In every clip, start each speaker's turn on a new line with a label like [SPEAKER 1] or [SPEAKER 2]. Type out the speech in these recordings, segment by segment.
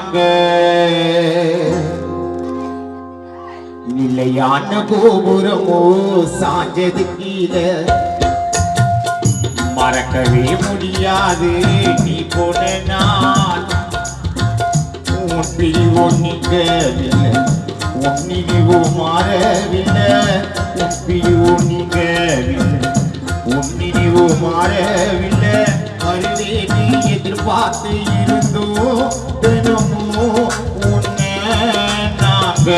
[SPEAKER 1] நாங்க நிலையான கோபுரமோ சாஞ்சது கீழே மறக்கவே முடியாது நீ போன நான் உன் பிரிவோ நீங்கவில்லை உன் நினைவோ மாறவில்லை உன் பிரிவோ நீங்கவில்லை உன் நினைவோ மாறவில்லை அருவே நீ எதிர்பார்த்து இருந்தோ தினமோ உன்னை நாங்க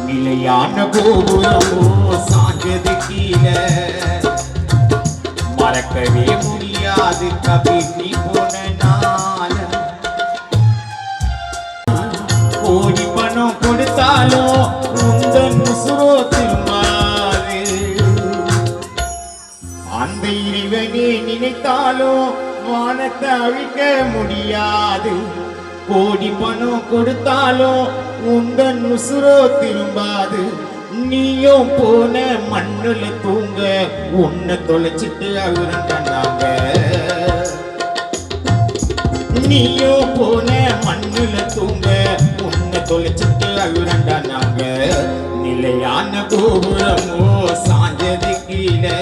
[SPEAKER 1] நிலையான கோபுரமோ சாஞ்சது கீழே மறக்கவே முடியாது கபீர் நீ போன நாள் கோடி பணம் கொடுத்தாலும் உந்தன் உசுரோ திரும்பாது அந்த இறைவனே நினைத்தாலும் வானத்தை அழிக்க முடியாது கோடி பணம் கொடுத்தாலும் உந்தன் உசுரோ திரும்பாது நீயும் போன மண்ணுல தூங்க உன்னை தொலைச்சிட்டு அழுறாங்க நீயும் போன மண்ணுல தூங்க உன்னை தொலைச்சிட்டு அழுறாங்க நிலையான கோபுரமோ சாஞ்சது கீழே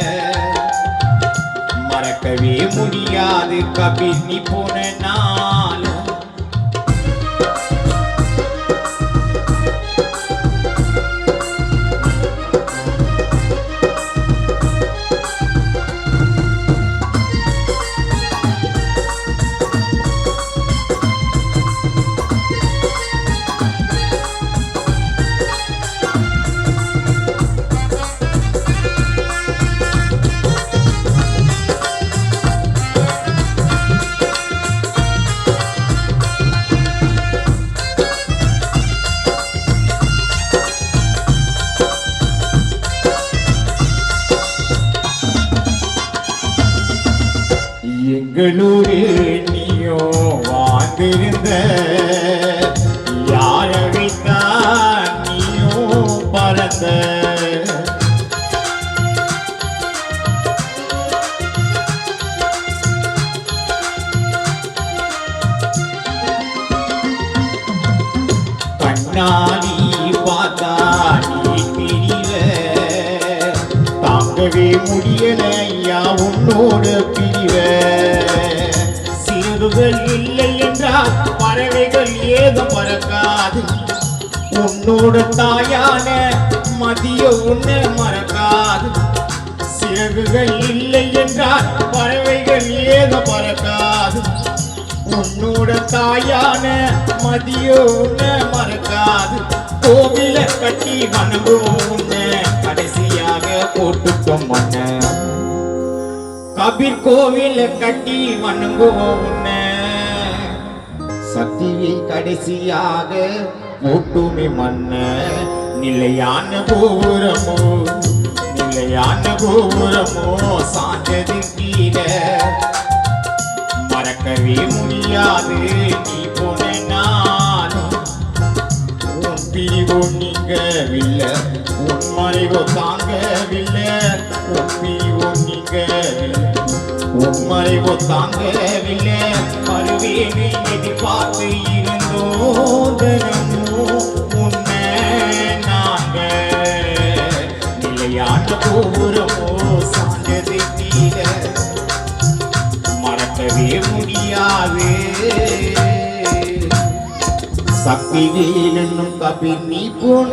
[SPEAKER 1] மறக்கவே முடியாது கபீர் நீ போன நாள் எங்களூரே நீயோ வாழ்ந்திருந்த யாரழித்தா நீயோ பறந்த கண்ணாடி பார்த்தா நீ பிரில தாங்கவே முடியல ஐயா உன்னோட பிரிவ சிறகுகள் இல்லை என்றால் பறவைகள் ஏதோ பறக்காது உன்னோட தாயான மதிய உன்னை மறக்காது சிறகுகள் இல்லை என்றால் பறவைகள் ஏதோ பறக்காது உன்னோட தாயான மதிய உன்னை மறக்காது கோவில கட்டி வணங்குவோம் உன்னை கடைசியாக போட்டுட்டோம் மண்ண கபீர் கோவில கட்டி வணங்குவோம் உன்னை சக்தியை கடைசியாக போட்டுமே மண்ண நிலையான கோபுரமோ சாஞ்சது கீழே மறக்கவே முடியாது நீ போன நாள் உன் பிரிவோ நீங்கவில்லை உன் மறைவோ தாங்கவில்லை உன் பிரிவோ நீங்கவில்லை உன் மறைவோ தாங்கவில்லை மறுவேனை எதிர்பார்த்து இருந்தோ தினமோ உன்னை நாங்க நிலையான கோபுரமோ சாஞ்சது கீழே மறக்கவே முடியாது சக்தி வேணும் கபீர் நீ போன